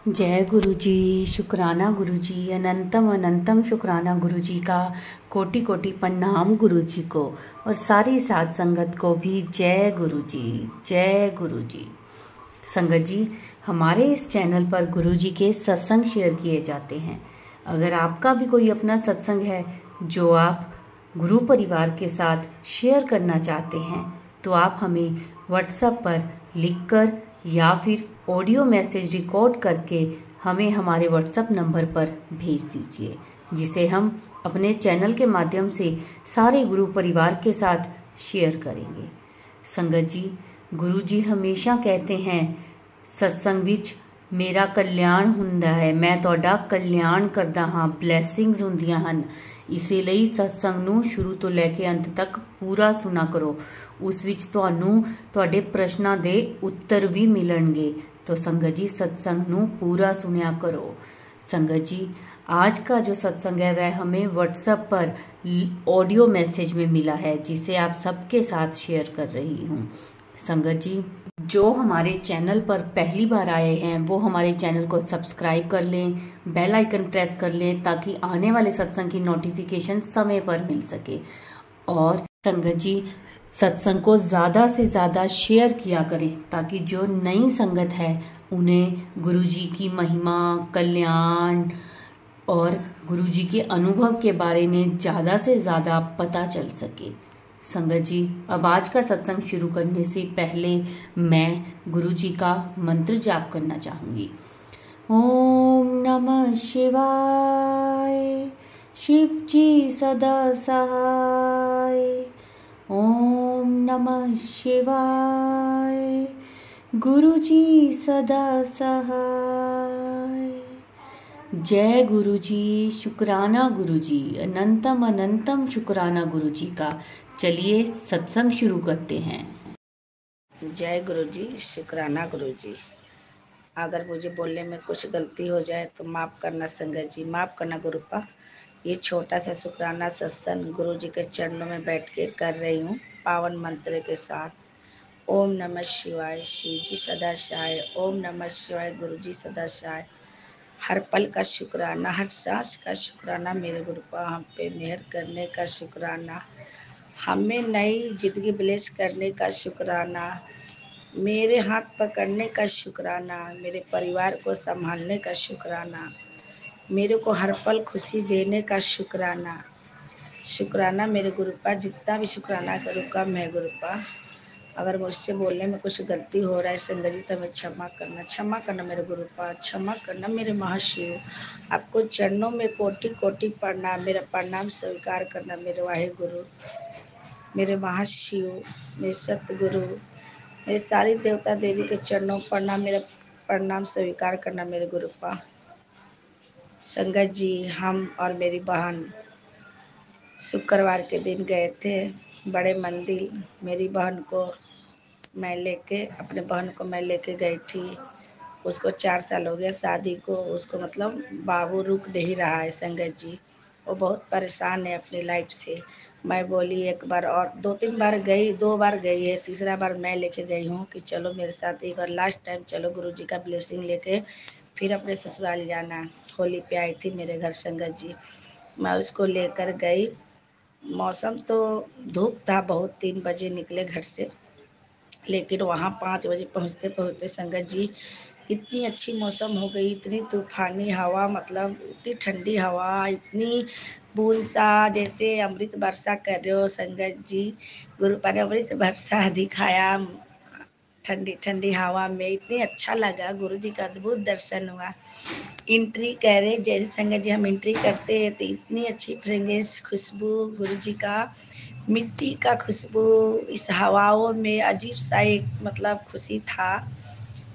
जय गुरु जी। शुक्राना गुरु जी, अनंतम अनंतम शुक्राना गुरु जी का। कोटि कोटि प्रणाम गुरु जी को और सारी साध संगत को भी जय गुरु जी, जय गुरु जी। संगत जी, हमारे इस चैनल पर गुरु जी के सत्संग शेयर किए जाते हैं। अगर आपका भी कोई अपना सत्संग है जो आप गुरु परिवार के साथ शेयर करना चाहते हैं तो आप हमें व्हाट्सएप पर लिखकर या फिर ऑडियो मैसेज रिकॉर्ड करके हमें हमारे व्हाट्सएप नंबर पर भेज दीजिए, जिसे हम अपने चैनल के माध्यम से सारे गुरु परिवार के साथ शेयर करेंगे। संगत जी, गुरु जी हमेशा कहते हैं सत्संग विच मेरा कल्याण हुंदा है, मैं ਤੁਹਾਡਾ कल्याण करदा हाँ, ब्लैसिंग्स ਹੁੰਦੀਆਂ ਹਨ। ਇਸੇ ਲਈ ਸਤਸੰਗ ਨੂੰ ਸ਼ੁਰੂ ਤੋਂ ਲੈ ਕੇ ਅੰਤ ਤੱਕ ਪੂਰਾ ਸੁਣਾ ਕਰੋ। ਉਸ ਵਿੱਚ ਤੁਹਾਨੂੰ ਤੁਹਾਡੇ ਪ੍ਰਸ਼ਨਾਂ ਦੇ ਉੱਤਰ ਵੀ ਮਿਲਣਗੇ। तो संगत जी, सत्संग ਨੂੰ पूरा सुनिया करो। संगत जी, आज का जो सत्संग है वह हमें व्हाट्सएप पर ऑडियो मैसेज में मिला है, जिसे आप सबके साथ शेयर कर रही हूँ। संगत जी, जो हमारे चैनल पर पहली बार आए हैं वो हमारे चैनल को सब्सक्राइब कर लें, बेल आइकन प्रेस कर लें ताकि आने वाले सत्संग की नोटिफिकेशन समय पर मिल सके। और संगत जी, सत्संग को ज़्यादा से ज़्यादा शेयर किया करें ताकि जो नई संगत है उन्हें गुरुजी की महिमा, कल्याण और गुरुजी के अनुभव के बारे में ज़्यादा से ज़्यादा पता चल सके। संगत जी, अब आज का सत्संग शुरू करने से पहले मैं गुरुजी का मंत्र जाप करना चाहूँगी। ओम नमः शिवाय, शिव जी सदा सहाय। ओम नमः शिवाय, गुरु जी सदा सहाय। जय गुरु जी, शुक्राना गुरु जी, अनंतम अनंतम शुक्राना गुरु जी का। चलिए सत्संग शुरू करते हैं। जय गुरु जी, शुक्राना गुरु जी। अगर मुझे बोलने में कुछ गलती हो जाए तो माफ़ करना संगत जी, माफ़ करना गुरुपा। ये छोटा सा शुक्राना सत्संग गुरु जी के चरणों में बैठ के कर रही हूँ पावन मंत्र के साथ। ओम नमः शिवाय, शिव जी सदा सहाय। ओम नमः शिवाय, गुरु जी सदा सहाय। हर पल का शुक्राना, हर सांस का शुक्राना मेरे गुरुपा, हम पे मेहर करने का शुक्राना, हमें नई जिंदगी ब्लेस करने का शुक्राना, मेरे हाथ पकड़ने का शुक्राना, मेरे परिवार को संभालने का शुक्राना, मेरे को हर पल खुशी देने का शुक्राना। शुक्राना मेरे गुरुपा, जितना भी शुक्राना करूँ कम है गुरुपा। अगर मुझसे बोलने में कुछ गलती हो रहा है संगत जी तो हमें क्षमा करना मेरे गुरुपा, क्षमा करना मेरे महाशिव। आपको चरणों में कोटि कोटि प्रणाम, मेरा प्रणाम स्वीकार करना मेरे वाहिगुरु, मेरे महाशिव, मेरे सतगुरु, मेरे सारी देवता देवी के चरणों प्रणाम, मेरा प्रणाम स्वीकार करना मेरे गुरुपा। संगत जी, हम और मेरी बहन शुक्रवार के दिन गए थे बड़े मंदिर। मेरी बहन को मैं लेके गई थी। उसको 4 साल हो गया शादी को, उसको मतलब बाबू रुक नहीं रहा है संगत जी। वो बहुत परेशान है अपनी लाइफ से। मैं बोली एक बार और 2-3 बार गई, 2 बार गई है, तीसरा बार मैं लेके गई हूँ कि चलो मेरे साथ एक बार लास्ट टाइम चलो गुरु जी का ब्लेसिंग लेके फिर अपने ससुराल जाना। होली पे आई थी मेरे घर संगत जी, मैं उसको लेकर गई। मौसम तो धूप था बहुत, 3 बजे निकले घर से, लेकिन वहाँ 5 बजे पहुँचते पहुँचते संगत जी इतनी अच्छी मौसम हो गई, इतनी तूफानी हवा, मतलब इतनी ठंडी हवा, इतनी बूंद सा जैसे अमृत वर्षा कर रहे हो संगत जी। गुरुपा ने अमृत वर्षा दिखाया ठंडी ठंडी हवा में, इतनी अच्छा लगा। गुरु जी का अद्भुत दर्शन हुआ। एंट्री कर रहे जैसे संगत जी हम एंट्री करते हैं तो इतनी अच्छी फ्रेग्रेंस खुशबू गुरु जी का, मिट्टी का खुशबू इस हवाओं में अजीब सा एक मतलब खुशी था।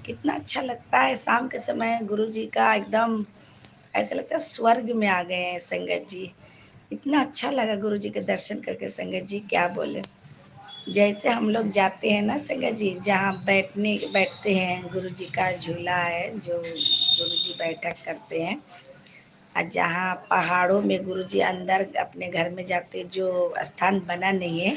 कितना अच्छा लगता है शाम के समय गुरु जी का, एकदम ऐसा लगता है स्वर्ग में आ गए हैं संगत जी। इतना अच्छा लगा गुरु जी के दर्शन करके संगत जी, क्या बोले। जैसे हम लोग जाते हैं ना संगत जी, जहाँ बैठते हैं, गुरु जी का झूला है जो गुरु जी बैठक करते हैं, और जहाँ पहाड़ों में गुरु जी अंदर अपने घर में जाते, जो स्थान बना नहीं है,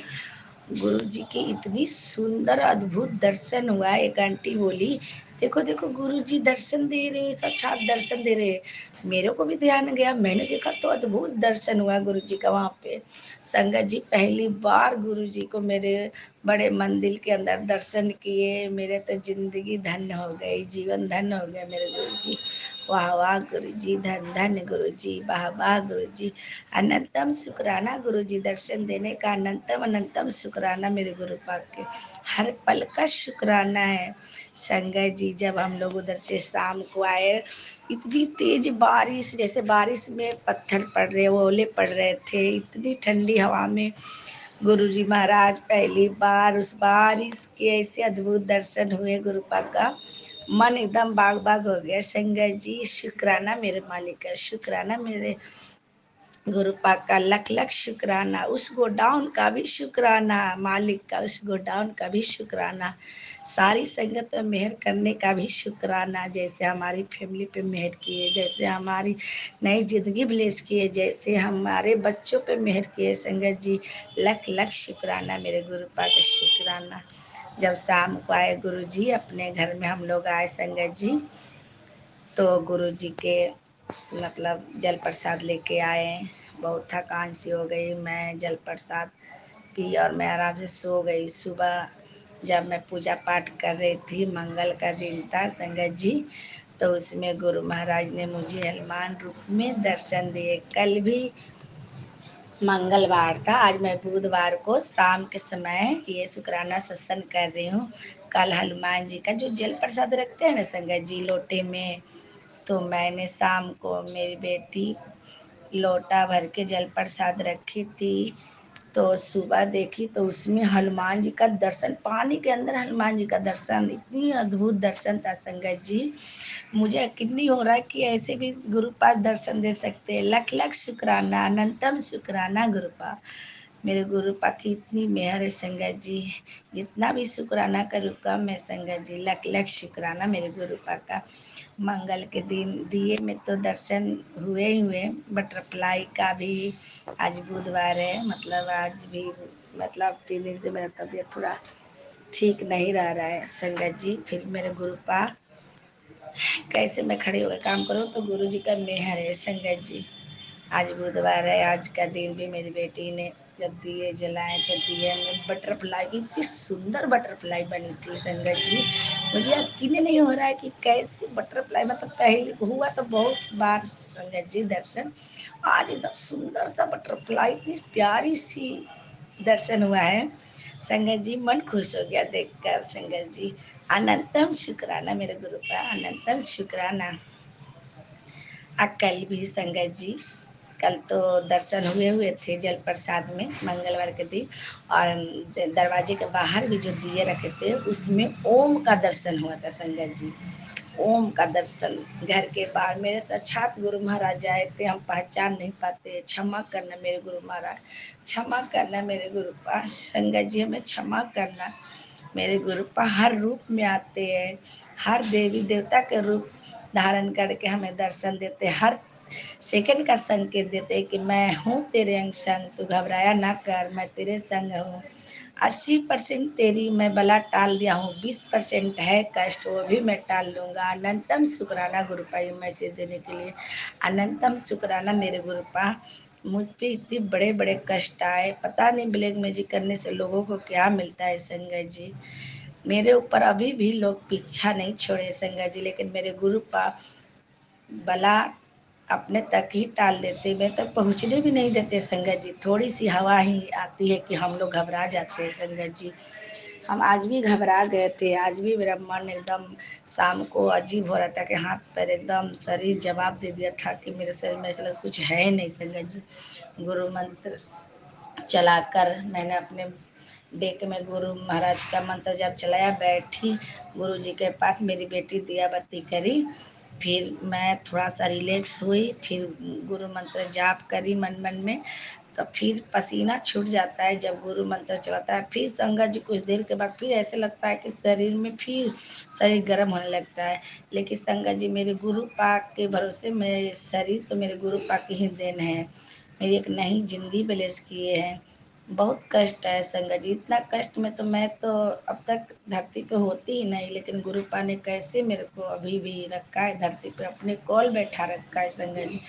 गुरु जी की इतनी सुंदर अद्भुत दर्शन हुआ। एक आंटी बोली देखो देखो गुरुजी दर्शन दे रहे, साक्षात दर्शन दे रहे। मेरे को भी ध्यान गया, मैंने देखा तो अद्भुत दर्शन हुआ गुरुजी का वहाँ पे। संगत जी पहली बार गुरुजी को मेरे बड़े मंदिर के अंदर दर्शन किए। मेरे तो जिंदगी धन्य हो गई, जीवन धन्य हो गया मेरे गुरुजी। वाह वाह गुरुजी, धन धन गुरुजी, वाह वाह गुरुजी। अनंतम शुक्राना गुरुजी, दर्शन देने का अनंतम अनंतम शुक्राना मेरे गुरु पाक के। हर पल का शुक्राना है। संगत जी जब हम लोग उधर से शाम को आए, इतनी तेज बारिश, जैसे बारिश में पत्थर पड़ रहे, ओले पड़ रहे थे, इतनी ठंडी हवा में गुरुजी महाराज पहली बार उस बारिश के ऐसे अद्भुत दर्शन हुए। गुरुपा का मन एकदम बाग बाग हो गया। संगत जी शुक्राना मेरे मालिक का, शुक्राना मेरे गुरु पाक का, लख लख शुक्राना। उस गोडाउन का भी शुक्राना, मालिक का उस गोडाउन का भी शुक्राना। सारी संगत पे मेहर करने का भी शुक्राना। जैसे हमारी फैमिली पे मेहर किए, जैसे हमारी नई जिंदगी ब्लेस किए, जैसे हमारे बच्चों पे मेहर किए। संगत जी लख लख शुक्राना मेरे गुरु पाक का, शुक्राना। जब शाम को आए गुरु जी अपने घर में, हम लोग आए संगत जी, तो गुरु जी के मतलब जल प्रसाद लेके आए। बहुत थकान सी हो गई, मैं जल प्रसाद पी और मैं आराम से सो गई। सुबह जब मैं पूजा पाठ कर रही थी, मंगल का दिन था संगत जी, तो उसमें गुरु महाराज ने मुझे हनुमान रूप में दर्शन दिए। कल भी मंगलवार था, आज मैं बुधवार को शाम के समय ये शुक्राना सत्संग कर रही हूँ। कल हनुमान जी का जो जल प्रसाद रखते हैं ना संगत जी लोटे में, तो मैंने शाम को मेरी बेटी लोटा भर के जल प्रसाद रखी थी, तो सुबह देखी तो उसमें हनुमान जी का दर्शन, पानी के अंदर हनुमान जी का दर्शन, इतनी अद्भुत दर्शन था संगत जी। मुझे यकीन नहीं हो रहा है कि ऐसे भी गुरुपाद दर्शन दे सकते हैं। लख लख शुक्राना, अनंतम शुक्राना गुरुपा। मेरे गुरुपा की इतनी मेहर है संगत जी, जितना भी शुक्राना करूँ कम है संगत जी। लख लख शुक्राना मेरे गुरुपा का। मंगल के दिन दिए में तो दर्शन हुए ही हुए, बटरफ्लाई का भी। आज बुधवार है, मतलब आज भी मतलब 3 दिन से मेरा तबीयत थोड़ा ठीक नहीं रह रहा है संगत जी। फिर मेरे गुरुपा कैसे मैं खड़े होकर काम करूँ, तो गुरु जी का मेहर है संगत जी। आज बुधवार है, आज का दिन भी मेरी बेटी ने जब दिए जलाए तो दिए में बटरफ्लाई, इतनी सुंदर बटरफ्लाई बनी थी संगत जी। मुझे यकीन नहीं हो रहा है कि कैसी बटरफ्लाई, मतलब पहले हुआ तो बहुत बार संगत जी दर्शन, आज एकदम सुंदर सा बटरफ्लाई, इतनी प्यारी सी दर्शन हुआ है संगत जी। मन खुश हो गया देखकर संगत जी। अनंतम शुक्राना मेरे गुरु का, अनंतम शुक्राना। कल भी संगत जी, कल तो दर्शन हुए हुए थे जल प्रसाद में मंगलवार के दिन, और दरवाजे के बाहर भी जो दिए रखे थे उसमें ओम का दर्शन हुआ था संगत जी। ओम का दर्शन घर के बाहर, मेरे साक्षात गुरु महाराज आए थे, हम पहचान नहीं पाते, क्षमा करना मेरे गुरु महाराज, क्षमा करना मेरे गुरु पास। संगत जी हमें क्षमा करना। मेरे गुरु पा हर रूप में आते हैं, हर देवी देवता के रूप धारण करके हमें दर्शन देते, हर सेकंड का संकेत देते कि मैं हूँ तेरे अंग संग, तू घबराया ना कर, मैं तेरे संग हूँ। 80% तेरी मैं बला टाल दिया हूँ, 20% है कष्ट, वो भी मैं टाल लूँगा। अनंतम शुक्राना गुरुपा ये मैसेज देने के लिए। अनंतम शुक्राना मेरे गुरुपा। मुझ पे इतने बड़े बड़े कष्ट आए, पता नहीं ब्लैक मैजिक करने से लोगों को क्या मिलता है संगत जी। मेरे ऊपर अभी भी लोग पीछा नहीं छोड़े संगत जी, लेकिन मेरे गुरुपा बला अपने तक ही टाल देते, मैं तक पहुँचने भी नहीं देते संगत जी। थोड़ी सी हवा ही आती है कि हम लोग घबरा जाते हैं संगत जी। हम आज भी घबरा गए थे, आज भी मेरा मन एकदम शाम को अजीब हो रहा था कि हाथ पैर एकदम शरीर जवाब दे दिया था कि मेरे शरीर में ऐसा लगा कुछ है ही नहीं संगत जी। गुरु मंत्र चलाकर मैंने अपने डेक में गुरु महाराज का मंत्र जब चलाया, बैठी गुरु जी के पास, मेरी बेटी दिया बत्ती करी, फिर मैं थोड़ा सा रिलैक्स हुई, फिर गुरु मंत्र जाप करी मन मन में, तो फिर पसीना छूट जाता है जब गुरु मंत्र चलाता है। फिर संगत जी कुछ देर के बाद फिर ऐसे लगता है कि शरीर में फिर शरीर गर्म होने लगता है। लेकिन संगत जी मेरे गुरु पाक के भरोसे मेरे शरीर तो मेरे गुरु पाक की ही देन है, मेरी एक नई जिंदगी ब्लेस किए हैं। बहुत कष्ट है संगत जी। इतना कष्ट में तो मैं तो अब तक धरती पे होती ही नहीं, लेकिन गुरुपा ने कैसे मेरे को अभी भी रखा है धरती पे, अपने कोल बैठा रखा है संगत जी,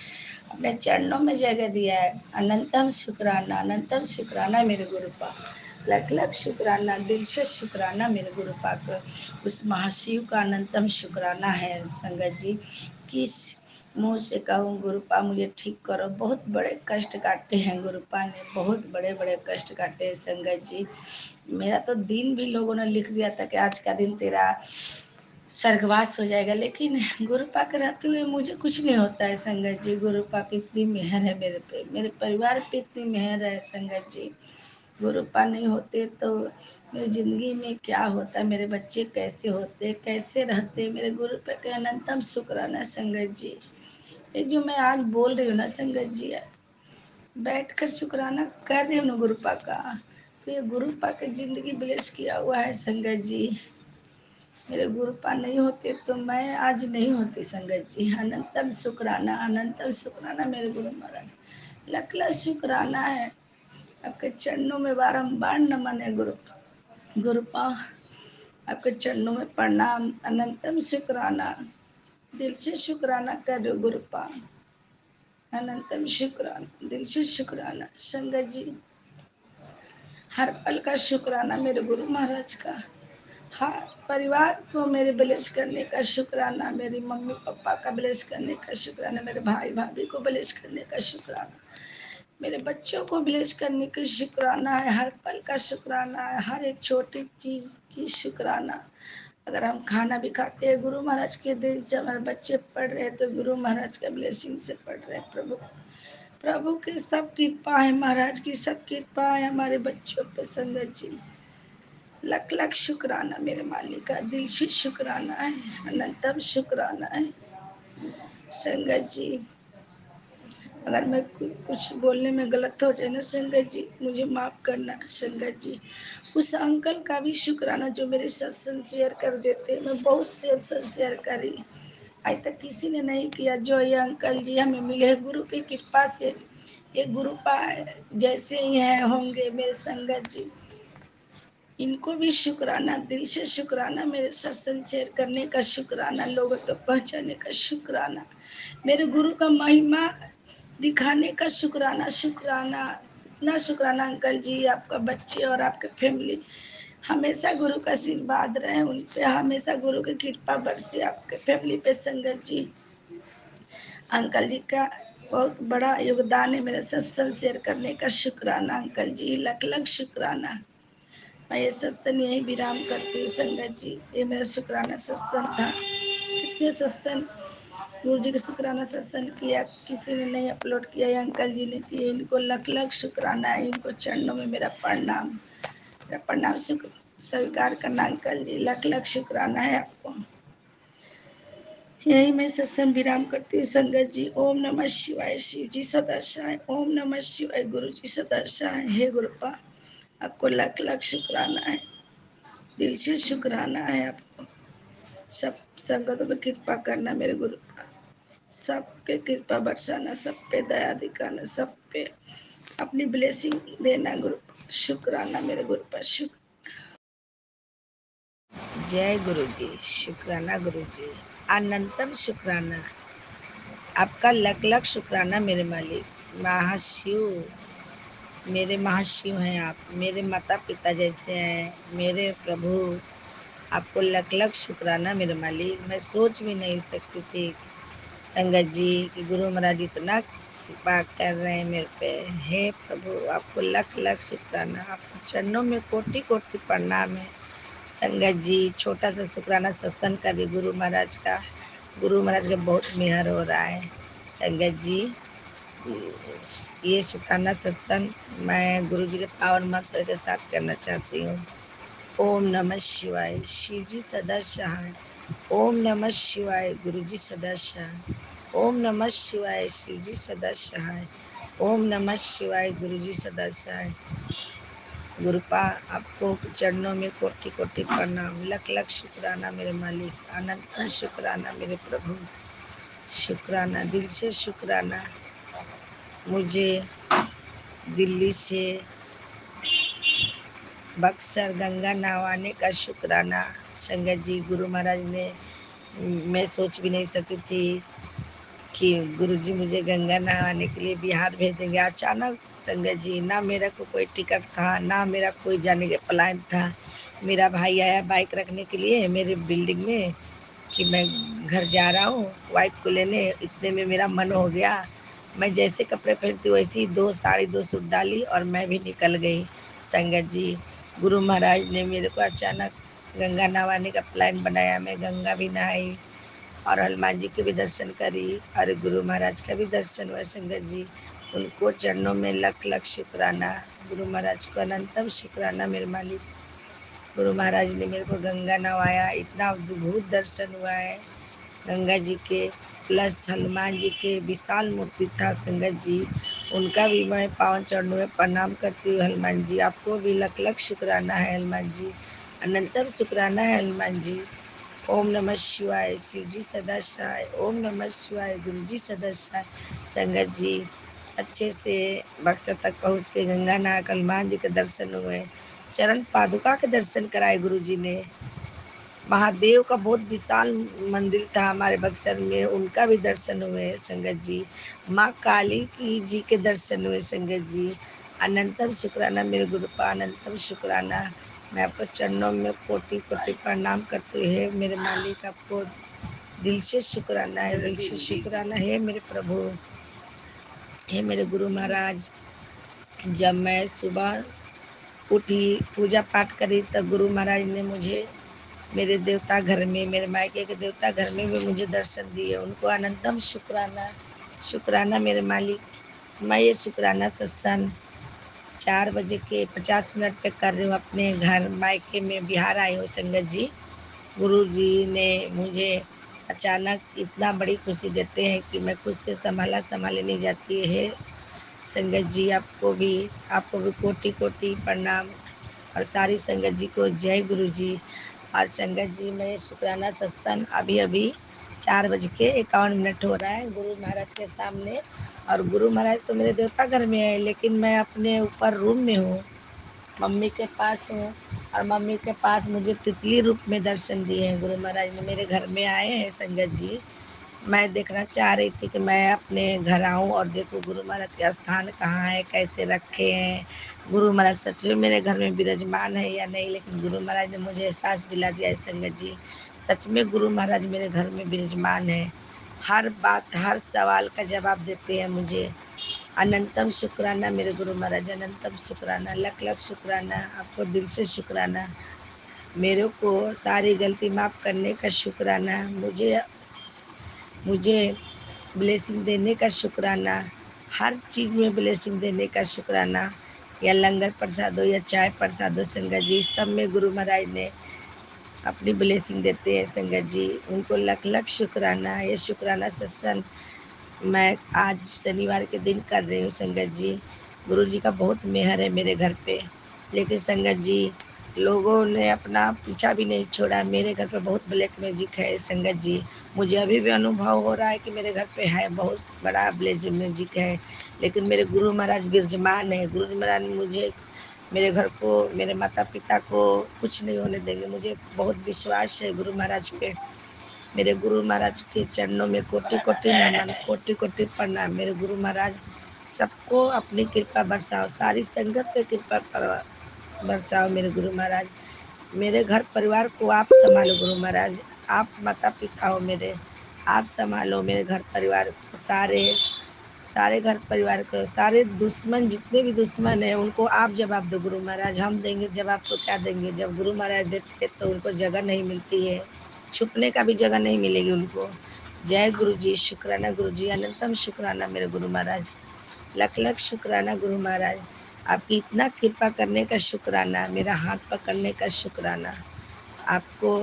अपने चरणों में जगह दिया है। अनंतम शुक्राना, अनंतम शुक्राना मेरे गुरुपा, लख लख शुक्राना, दिल से शुक्राना मेरे गुरुपा को। उस महाशिव का अनंतम शुक्राना है संगत जी। किस मुँह से कहूँ गुरुपा मुझे ठीक करो। बहुत बड़े कष्ट काटे हैं गुरुपा ने, बहुत बड़े बड़े कष्ट काटे हैं संगत जी। मेरा तो दिन भी लोगों ने लिख दिया था कि आज का दिन तेरा स्वर्गवास हो जाएगा, लेकिन गुरुपा के रहते हुए मुझे कुछ नहीं होता है संगत जी। गुरुपा की इतनी मेहर है मेरे पे, मेरे परिवार पे इतनी मेहर है संगत जी। गुरुपा नहीं होते तो मेरी जिंदगी में क्या होता, मेरे बच्चे कैसे होते, कैसे रहते। मेरे गुरुपा के अनंतम शुक्राना संगत जी। ये जो मैं आज बोल रही हूँ ना संगत जी, बैठ कर शुक्राना कर रही हूँ ना गुरुपा का, तो ये गुरुपा की जिंदगी ब्लेस किया हुआ है संगत जी। मेरे गुरुपा नहीं होते तो मैं आज नहीं होती संगत जी। अनंतम शुक्राना, अनंतम शुक्राना मेरे गुरु महाराज, लख लख शुक्राना है। आपके चरणों में बारंबार नमन है गुरुपा, आपके चरणों में प्रणाम, अनंतम शुक्राना, दिल से शुक्राना कर रहे हो गुरुपा, अनंतम शुक्राना, दिल से शुक्राना संगत जी। हर पल का शुक्राना मेरे गुरु महाराज का, हर परिवार को मेरे ब्लेस करने का शुक्राना, मेरी मम्मी पापा का ब्लेस करने का शुक्राना, मेरे भाई भाभी को ब्लेस करने का शुक्राना, मेरे बच्चों को ब्लेस करने का शुक्राना है। हर पल का शुक्राना है, हर एक छोटी चीज की शुक्राना। अगर हम खाना भी खाते हैं गुरु महाराज के दिन से, हमारे बच्चे पढ़ रहे हैं तो गुरु महाराज का ब्लेसिंग से पढ़ रहे हैं। प्रभु प्रभु की सब कृपा है, महाराज की सब कृपा है हमारे बच्चों पे संगत जी। लख लख शुक्राना मेरे मालिक का, दिल से शुक्राना है, अनंतम शुक्राना है संगत जी। अगर मैं कुछ बोलने में गलत हो जाए ना संगत जी, मुझे माफ करना संगत जी। उस अंकल का भी शुक्राना जो मेरे सत्संग शेयर कर देते, मैं बहुत से सत्संग शेयर करी, आज तक किसी ने नहीं किया। जो ये अंकल जी हमें मिले गुरु की कृपा से, ये गुरु जैसे ही है होंगे मेरे संगत जी, इनको भी शुक्राना, दिल से शुक्राना, मेरे सत्संग शेयर करने का शुक्राना, लोगों तक तो पहुंचाने का शुक्राना, मेरे गुरु का महिमा दिखाने का शुक्राना। शुक्राना, इतना शुक्राना अंकल जी। आपका बच्चे और आपके फैमिली हमेशा गुरु का आशीर्वाद रहे, उन पे हमेशा गुरु की कृपा बरसे आपके फैमिली पे संगत जी। अंकल जी का बहुत बड़ा योगदान है मेरा सत्संग शेयर करने का शुक्राना अंकल जी, लख लख शुक्राना। मैं ये सत्संग यही विराम करती हूँ संगत जी। ये मेरा शुक्राना सत्संग था। कितने सत्संग गुरु जी का शुक्राना सत्संग किया, किसी ने नहीं अपलोड किया, ये अंकल जी ने किया। इनको लख लख शुक्राना है, इनको चरणों में मेरा प्रणाम, मेरा प्रणाम स्वीकार करना अंकल जी, लख लख शुक्राना है आपको। यही मैं सत्संग विराम करती हूँ संगत जी। ओम नमः शिवाय, शिव जी सदा सहाय। ओम नमः शिवाय, गुरु जी सदा सहाय। हे गुरुपा, आपको लख लख शुक्राना है, दिल से शुक्राना है आपको। सब संगतों पे कृपा करना मेरे गुरु, सब पे कृपा बरसाना, सब पे दया दिखाना, सब पे अपनी ब्लेसिंग देना गुरु। शुक्राना मेरे गुरु पर शुक्र। जय गुरु जी, शुक्राना गुरु जी, अनंतम शुक्राना, आपका लख लख शुक्राना मेरे मालिक। महाशिव, मेरे महाशिव हैं आप, मेरे माता पिता जैसे हैं मेरे प्रभु। आपको लख लख शुक्राना मेरे मालिक। मैं सोच भी नहीं सकती थी संगत जी कि गुरु महाराज इतना कृपा कर रहे हैं मेरे पे। हे प्रभु, आपको लख लख शुक्राना, आपको चरणों में कोटि कोटि प्रणाम है संगत जी। छोटा सा शुक्राना सत्संग कर रही गुरु महाराज का। गुरु महाराज का बहुत मेहर हो रहा है संगत जी। ये शुक्राना सत्संग मैं गुरु जी के पावन मंत्र के साथ करना चाहती हूँ। ओम नमः शिवाय, शिव जी सदा सहाय। ओम नमः शिवाय, गुरु जी सदा सहाय। ओम नमः शिवाय, शिव जी सदा सहाय। ओम नमः शिवाय, गुरु जी सदा सहाय। गुरुपा, आपको चरणों में कोटि कोटि प्रणाम, लख लख शुक्राना मेरे मालिक, अनंत शुक्राना मेरे प्रभु। शुक्राना, दिल से शुक्राना। मुझे दिल्ली से बक्सर गंगा नहवाने का शुक्राना। संगत जी, गुरु महाराज ने, मैं सोच भी नहीं सकती थी कि गुरुजी मुझे गंगा नहाने के लिए बिहार भेज देंगे अचानक। संगत जी, ना मेरा को कोई टिकट था, ना मेरा कोई जाने का प्लान था। मेरा भाई आया बाइक रखने के लिए मेरे बिल्डिंग में कि मैं घर जा रहा हूँ वाइफ को लेने। इतने में मेरा मन हो गया, मैं जैसे कपड़े पहनती वैसे ही 2 साड़ी 2 सूट डाली और मैं भी निकल गई। संगत जी, गुरु महाराज ने मेरे को अचानक गंगा नहवाने का प्लान बनाया। मैं गंगा भी नहाई और हनुमान जी के भी दर्शन करी और गुरु महाराज का भी दर्शन हुआ। संगत जी, उनको चरणों में लख लख शुक्राना। गुरु महाराज को अनंतम शुक्राना। मेरे मालिक गुरु महाराज ने मेरे को गंगा नहवाया, इतना अद्भुत दर्शन हुआ है गंगा जी के, प्लस हनुमान जी के विशाल मूर्ति था। संगत जी, उनका भी मैं पावन चरणों में प्रणाम करती हूँ। हनुमान जी, आपको भी लख लख शुक्राना है। हनुमान जी, अनंतम शुक्राना है। हनुमान जी, ओम नमः शिवाय। शिव जी सदा सहाय। ओम नमः शिवाय। गुरु जी सदा सहाय। संगत जी, अच्छे से बक्सर तक पहुँच के गंगा नहा कर हनुमान जी के दर्शन हुए, चरण पादुका के दर्शन कराए गुरु जी ने। महादेव का बहुत विशाल मंदिर था हमारे बक्सर में, उनका भी दर्शन हुए। संगत जी, माँ काली की जी के दर्शन हुए। संगत जी, अनंतम शुक्राना मेरे गुरु का, अनंतम शुक्राना। मैं आपको चरणों में कोटि कोटि प्रणाम करती हूँ। हे मेरे मालिक, आपको दिल से शुक्राना है, दिल से शुक्राना है मेरे प्रभु। हे मेरे गुरु महाराज, जब मैं सुबह उठी पूजा पाठ करी तो गुरु महाराज ने मुझे मेरे देवता घर में, मेरे मायके के देवता घर में भी मुझे दर्शन दिए। उनको अनंतम शुक्राना। शुक्राना मेरे मालिक। मैं ये शुक्राना सत्संग 4 बजे के 50 मिनट पे कर रही हूँ अपने घर मायके में, बिहार आई हूँ। संगत जी, गुरु जी ने मुझे अचानक इतना बड़ी खुशी देते हैं कि मैं खुद से संभाले नहीं जाती है। संगत जी, आपको भी कोटि कोटि प्रणाम और सारी संगत जी को जय गुरु जी। और संगत जी, मैं शुक्राना सत्संग अभी अभी 4:51 हो रहा है गुरु महाराज के सामने। और गुरु महाराज तो मेरे देवता घर में है, लेकिन मैं अपने ऊपर रूम में हूँ, मम्मी के पास हूँ। और मम्मी के पास मुझे तितली रूप में दर्शन दिए हैं गुरु महाराज ने, मेरे घर में आए हैं। संगत जी, मैं देखना चाह रही थी कि मैं अपने घर आऊं और देखूं गुरु महाराज के स्थान कहाँ है, कैसे रखे हैं। गुरु महाराज सच में मेरे घर में विराजमान है या नहीं, लेकिन गुरु महाराज ने मुझे एहसास दिला दिया है। संगत जी, सच में गुरु महाराज मेरे घर में विराजमान है, हर बात हर सवाल का जवाब देते हैं मुझे। अनंतम शुक्राना मेरे गुरु महाराज, अनंतम शुक्राना, लख लख शुक्राना। आपको दिल से शुक्राना। मेरे को सारी गलती माफ़ करने का शुक्राना। मुझे ब्लेसिंग देने का शुक्राना, हर चीज़ में ब्लेसिंग देने का शुक्राना। या लंगर प्रसाद हो या चाय प्रसाद हो, संगत जी, सब में गुरु महाराज ने अपनी ब्लेसिंग देते हैं। संगत जी, उनको लख लख शुक्राना। ये शुक्राना सत्संग मैं आज शनिवार के दिन कर रही हूँ। संगत जी, गुरु जी का बहुत मेहर है मेरे घर पे, लेकिन संगत जी, लोगों ने अपना पीछा भी नहीं छोड़ा। मेरे घर पे बहुत ब्लैक मैजिक है। संगत जी, मुझे अभी भी अनुभव हो रहा है कि मेरे घर पे है बहुत बड़ा ब्लैक मैजिक है, लेकिन मेरे गुरु महाराज विराजमान है। गुरु महाराज मुझे, मेरे घर को, मेरे माता पिता को कुछ नहीं होने देंगे। मुझे बहुत विश्वास है गुरु महाराज पे। मेरे गुरु महाराज के चरणों में कोटि कोटि नमन, कोटि कोटि प्रणाम। मेरे गुरु महाराज सबको अपनी कृपा बरसाओ, सारी संगत पे कृपा बरसाओ। मेरे गुरु महाराज, मेरे घर परिवार को आप संभालो गुरु महाराज। आप माता पिता हो मेरे, आप संभालो मेरे घर परिवार को, सारे घर परिवार को। सारे दुश्मन, जितने भी दुश्मन है, उनको आप जवाब दो गुरु महाराज। हम देंगे जवाब तो क्या देंगे, जब गुरु महाराज देते तो उनको जगह नहीं मिलती है, छुपने का भी जगह नहीं मिलेगी उनको। जय गुरु जी, शुक्राना गुरु जी, अनंतम शुक्राना मेरे गुरु महाराज, लख लख शुक्राना गुरु महाराज। आपकी इतना कृपा करने का शुक्राना, मेरा हाथ पकड़ने का शुक्राना, आपको,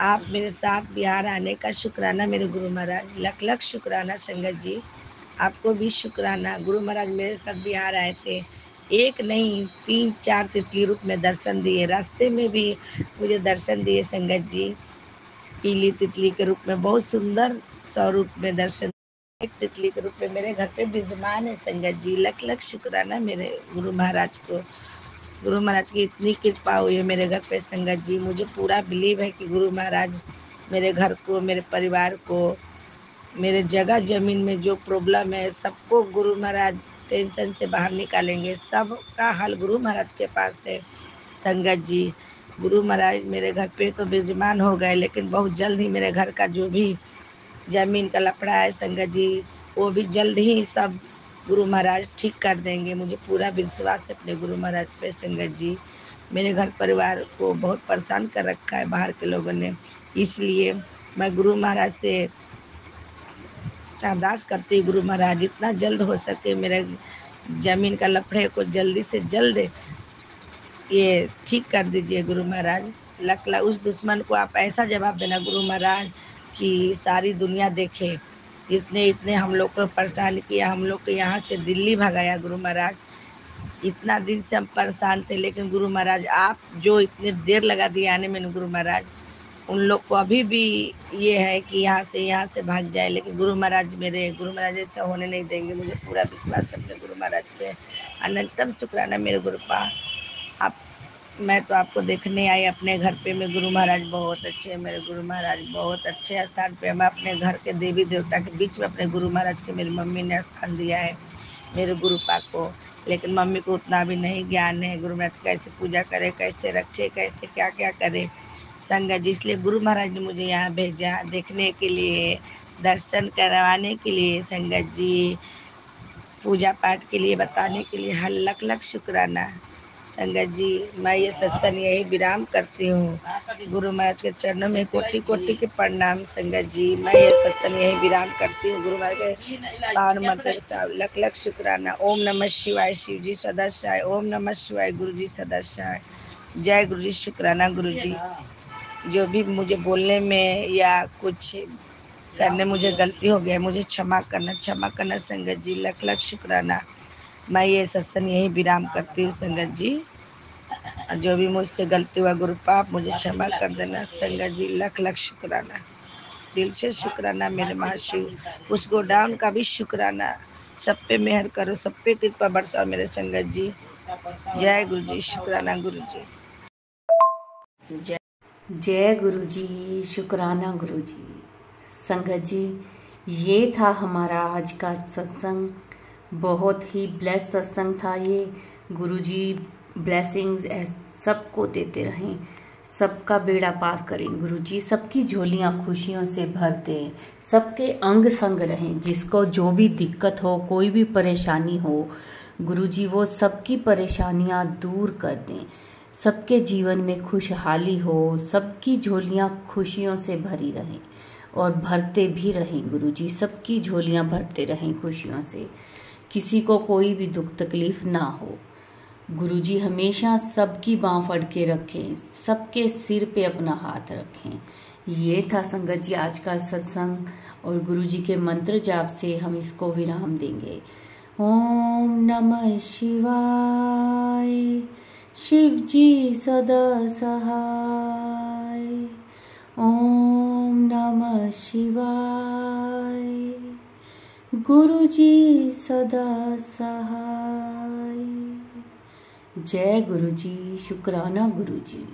आप मेरे साथ बिहार आने का शुक्राना मेरे गुरु महाराज, लख लख शुक्राना। संगत जी, आपको भी शुक्राना। गुरु महाराज मेरे साथ बिहार आए थे, एक नहीं 3-4 तितली रूप में दर्शन दिए, रास्ते में भी मुझे दर्शन दिए। संगत जी, पीली तितली के रूप में बहुत सुंदर स्वरूप में दर्शन, एक तितली के रूप में मेरे घर पे विराजमान है। संगत जी, लख लख शुक्राना मेरे गुरु महाराज को। गुरु महाराज की इतनी कृपा हुई है मेरे घर पे संगत जी। मुझे पूरा बिलीव है कि गुरु महाराज मेरे घर को, मेरे परिवार को, मेरे जगह जमीन में जो प्रॉब्लम है सबको गुरु महाराज टेंशन से बाहर निकालेंगे। सबका हल गुरु महाराज के पास है संगत जी। गुरु महाराज मेरे घर पे तो विराजमान हो गए, लेकिन बहुत जल्द ही मेरे घर का जो भी जमीन का लफड़ा है संगत जी, वो भी जल्द ही सब गुरु महाराज ठीक कर देंगे। मुझे पूरा विश्वास है अपने गुरु महाराज पे संगत जी। मेरे घर परिवार को बहुत परेशान कर रखा है बाहर के लोगों ने, इसलिए मैं गुरु महाराज से अरदास करती हूँ, गुरु महाराज जितना जल्द हो सके मेरे जमीन का लफड़े को जल्दी से जल्द ये ठीक कर दीजिए गुरु महाराज। लक उस दुश्मन को आप ऐसा जवाब देना गुरु महाराज कि सारी दुनिया देखे। इतने हम लोग को परेशान किया, हम लोग को यहाँ से दिल्ली भगाया गुरु महाराज। इतना दिन से हम परेशान थे, लेकिन गुरु महाराज आप जो इतने देर लगा दिए आने में गुरु महाराज, उन लोग को अभी भी ये है कि यहाँ से भाग जाए, लेकिन गुरु महाराज ऐसा होने नहीं देंगे। मुझे पूरा विश्वास है अपने गुरु महाराज पे। अनंतम शुक्राना मेरे गुरुपा। मैं तो आपको देखने आई अपने घर पे। मेरे गुरु महाराज बहुत अच्छे हैं, मेरे गुरु महाराज बहुत अच्छे स्थान पे। मैं अपने घर के देवी देवता के बीच में अपने गुरु महाराज के मेरी मम्मी ने स्थान दिया है मेरे गुरुपा को, लेकिन मम्मी को उतना भी नहीं ज्ञान है गुरु महाराज कैसे पूजा करे, कैसे रखे, कैसे क्या क्या करे संगत जी। इसलिए गुरु महाराज ने मुझे यहाँ भेजा देखने के लिए, दर्शन करवाने के लिए संगत जी, पूजा पाठ के लिए बताने के लिए। हर लख लख शुक्राना संगत जी। मैं ये सत्संग यही विराम करती हूँ। गुरु महाराज के चरणों में कोटि कोटि के प्रणाम संगत जी। मैं ये सत्संग यही विराम करती हूँ। गुरु महाराज के पावन मंत्र साहब लख लख शुक्राना। ओम नमः शिवाय। शिव जी सदाशाय। ओम नमः शिवाय। गुरु जी सदाशाय। जय गुरु जी। शुक्राना गुरु जी। जो भी मुझे बोलने में या कुछ करने मुझे गलती हो गया, मुझे क्षमा करना संगत जी। लख लख शुक्राना। मैं ये सत्संग यही विराम करती हूँ संगत जी। जो भी मुझसे गलती हुआ गुरु पाप मुझे क्षमा कर देना संगत जी। लख लख शुक्राना, दिल से शुक्राना मेरे महाशिव। उस गोडाउन का भी शुक्राना। सब पे मेहर करो, सब पे कृपा बरसाओ मेरे संगत जी। जय गुरु जी। शुक्राना गुरु जी। जय गुरु जी। शुक्राना गुरु जी। संगत जी, ये था हमारा आज का सत्संग। बहुत ही ब्लेस सत्संग था ये। गुरुजी ब्लेसिंग्स सबको देते रहें, सबका बेड़ा पार करें गुरुजी, सबकी झोलियां खुशियों से भर दें, सबके अंग संग रहें। जिसको जो भी दिक्कत हो, कोई भी परेशानी हो, गुरुजी वो सबकी परेशानियां दूर कर दें। सबके जीवन में खुशहाली हो, सबकी झोलियां खुशियों से भरी रहें और भरते भी रहें गुरुजी। सबकी झोलियां भरते रहें खुशियों से, किसी को कोई भी दुख तकलीफ ना हो। गुरुजी हमेशा सबकी बाँह फड़ के रखें, सबके सिर पे अपना हाथ रखें। ये था संगत जी आज का सत्संग, और गुरुजी के मंत्र जाप से हम इसको विराम देंगे। ओम नमः शिवाय। शिव जी सदा सहाय। ओम नमः शिवाय। गुरु जी सदा सहाय। जय गुरु जी। शुक्राना गुरु जी।